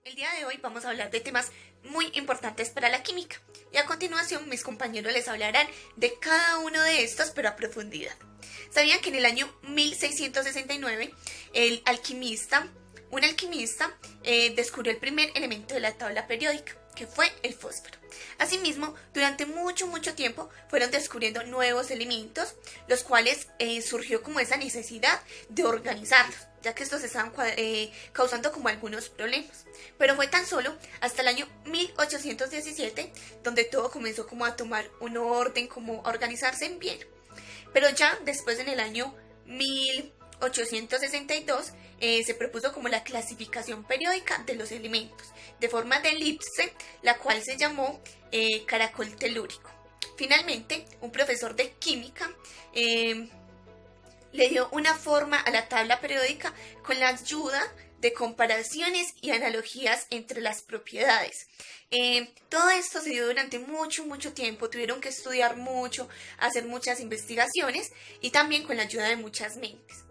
El día de hoy vamos a hablar de temas muy importantes para la química y a continuación mis compañeros les hablarán de cada uno de estos pero a profundidad. ¿Sabían que en el año 1669 un alquimista descubrió el primer elemento de la tabla periódica, que fue el fósforo? Asimismo, durante mucho tiempo fueron descubriendo nuevos elementos, los cuales surgió como esa necesidad de organizarlos, ya que estos estaban causando como algunos problemas. Pero fue tan solo hasta el año 1817 donde todo comenzó como a tomar un orden, como a organizarse bien. Pero ya después, en el año 1862, se propuso como la clasificación periódica de los elementos de forma de elipse, la cual se llamó caracol telúrico. Finalmente, un profesor de química le dio una forma a la tabla periódica con la ayuda de comparaciones y analogías entre las propiedades. Todo esto se dio durante mucho tiempo, tuvieron que estudiar mucho, hacer muchas investigaciones y también con la ayuda de muchas mentes.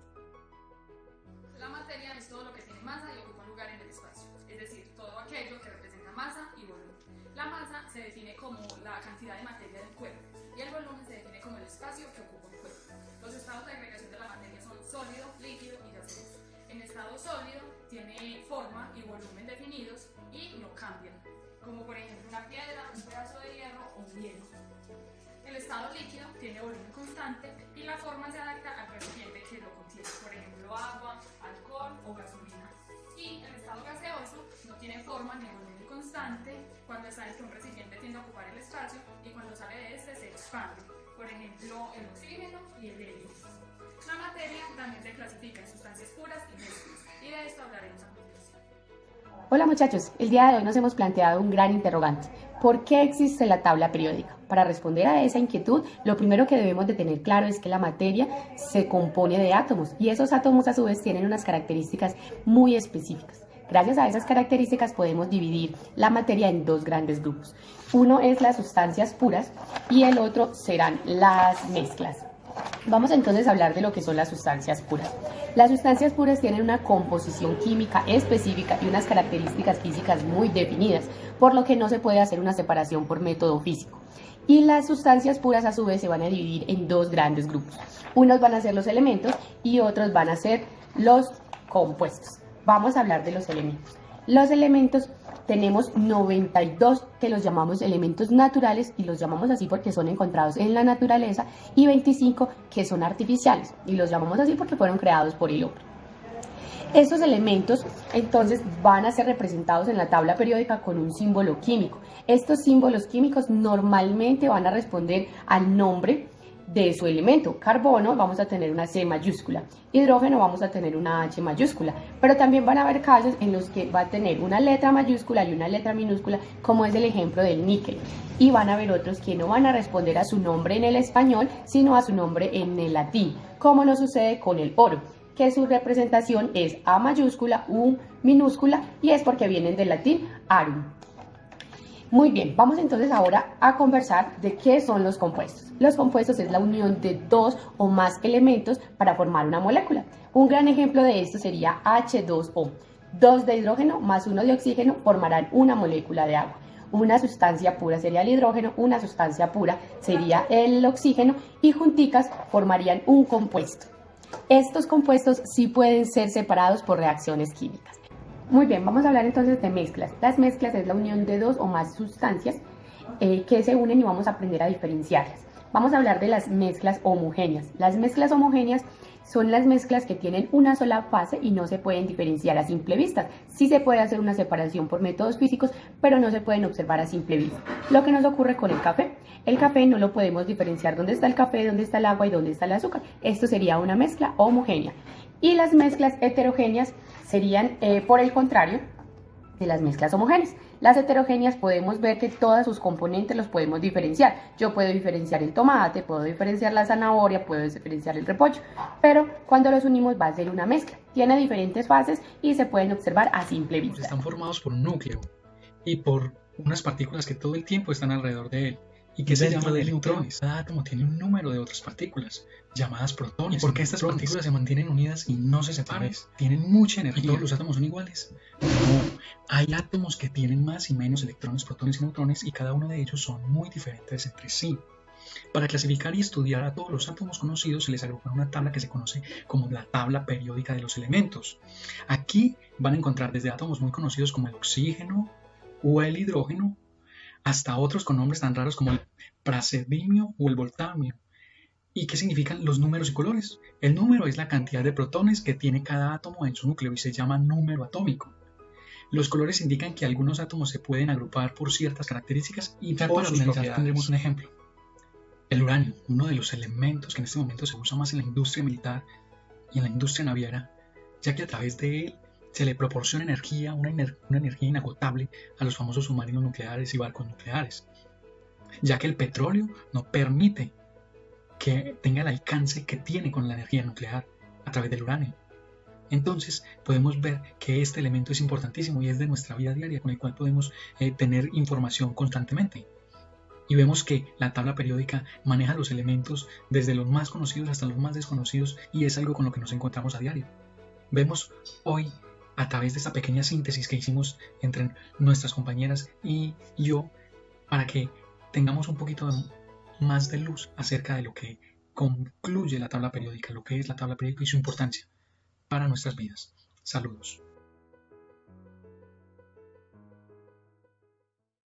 La materia es todo lo que tiene masa y ocupa un lugar en el espacio, es decir, todo aquello que representa masa y volumen. La masa se define como la cantidad de materia del cuerpo y el volumen se define como el espacio que ocupa un cuerpo. Los estados de agregación de la materia son sólido, líquido y gaseoso. En estado sólido tiene forma y volumen definidos y no cambian, como por ejemplo una piedra, un pedazo de hierro o un hielo. El estado líquido tiene volumen constante y la forma se adapta al recipiente que lo contiene, por ejemplo agua, alcohol o gasolina. Y el estado gaseoso no tiene forma ni volumen constante cuando está dentro de un recipiente tiende a ocupar el espacio y cuando sale de este se expande, por ejemplo el oxígeno y el helio. La materia también se clasifica en sustancias puras y mezclas, y de esto hablaremos a continuación. Hola muchachos, el día de hoy nos hemos planteado un gran interrogante. ¿Por qué existe la tabla periódica? Para responder a esa inquietud, lo primero que debemos de tener claro es que la materia se compone de átomos y esos átomos a su vez tienen unas características muy específicas. Gracias a esas características podemos dividir la materia en dos grandes grupos. Uno es las sustancias puras y el otro serán las mezclas. Vamos entonces a hablar de lo que son las sustancias puras. Las sustancias puras tienen una composición química específica y unas características físicas muy definidas, por lo que no se puede hacer una separación por método físico. Y las sustancias puras a su vez se van a dividir en dos grandes grupos. Unos van a ser los elementos y otros van a ser los compuestos. Vamos a hablar de los elementos. Los elementos tenemos 92 que los llamamos elementos naturales y los llamamos así porque son encontrados en la naturaleza y 25 que son artificiales y los llamamos así porque fueron creados por el hombre. Estos elementos entonces van a ser representados en la tabla periódica con un símbolo químico. Estos símbolos químicos normalmente van a responder al nombre de su elemento. Carbono vamos a tener una C mayúscula, hidrógeno vamos a tener una H mayúscula, pero también van a haber casos en los que va a tener una letra mayúscula y una letra minúscula, como es el ejemplo del níquel, y van a haber otros que no van a responder a su nombre en el español, sino a su nombre en el latín, como nos sucede con el oro, que su representación es A mayúscula, U minúscula, y es porque vienen del latín arum. Muy bien, vamos entonces ahora a conversar de qué son los compuestos. Los compuestos es la unión de dos o más elementos para formar una molécula. Un gran ejemplo de esto sería H2O. 2 de hidrógeno más 1 de oxígeno formarán una molécula de agua. Una sustancia pura sería el hidrógeno, una sustancia pura sería el oxígeno y junticas formarían un compuesto. Estos compuestos sí pueden ser separados por reacciones químicas. Muy bien, vamos a hablar entonces de mezclas. Las mezclas es la unión de dos o más sustancias que se unen y vamos a aprender a diferenciarlas. Vamos a hablar de las mezclas homogéneas. Las mezclas homogéneas son las mezclas que tienen una sola fase y no se pueden diferenciar a simple vista. Sí se puede hacer una separación por métodos físicos, pero no se pueden observar a simple vista. Lo que nos ocurre con el café. El café no lo podemos diferenciar dónde está el café, dónde está el agua y dónde está el azúcar. Esto sería una mezcla homogénea. Y las mezclas heterogéneas serían, por el contrario, de las mezclas homogéneas. Las heterogéneas podemos ver que todos sus componentes los podemos diferenciar. Yo puedo diferenciar el tomate, puedo diferenciar la zanahoria, puedo diferenciar el repollo, pero cuando los unimos va a ser una mezcla. Tiene diferentes fases y se pueden observar a simple vista. Están formados por un núcleo y por unas partículas que todo el tiempo están alrededor de él y que se llaman electrones. Cada átomo tiene un número de otras partículas llamadas protones. Porque estas partículas se mantienen unidas y no se separan. Tienen mucha energía. ¿Y todos los átomos son iguales? No, Hay átomos que tienen más y menos electrones, protones y neutrones, y cada uno de ellos son muy diferentes entre sí. Para clasificar y estudiar a todos los átomos conocidos se les agrupa en una tabla que se conoce como la tabla periódica de los elementos. Aquí van a encontrar desde átomos muy conocidos como el oxígeno o el hidrógeno, hasta otros con nombres tan raros como el praseodimio o el voltamio. ¿Y qué significan los números y colores? El número es la cantidad de protones que tiene cada átomo en su núcleo y se llama número atómico. Los colores indican que algunos átomos se pueden agrupar por ciertas características y por sus propiedades. Tendremos un ejemplo. El uranio, uno de los elementos que en este momento se usa más en la industria militar y en la industria naviera, ya que a través de él se le proporciona energía, una energía inagotable a los famosos submarinos nucleares y barcos nucleares, ya que el petróleo no permite que tenga el alcance que tiene con la energía nuclear a través del uranio. Entonces podemos ver que este elemento es importantísimo y es de nuestra vida diaria con el cual podemos tener información constantemente. Y vemos que la tabla periódica maneja los elementos desde los más conocidos hasta los más desconocidos y es algo con lo que nos encontramos a diario. Vemos hoy a través de esta pequeña síntesis que hicimos entre nuestras compañeras y yo para que tengamos un poquito más de luz acerca de lo que concluye la tabla periódica, lo que es la tabla periódica y su importancia para nuestras vidas. Saludos.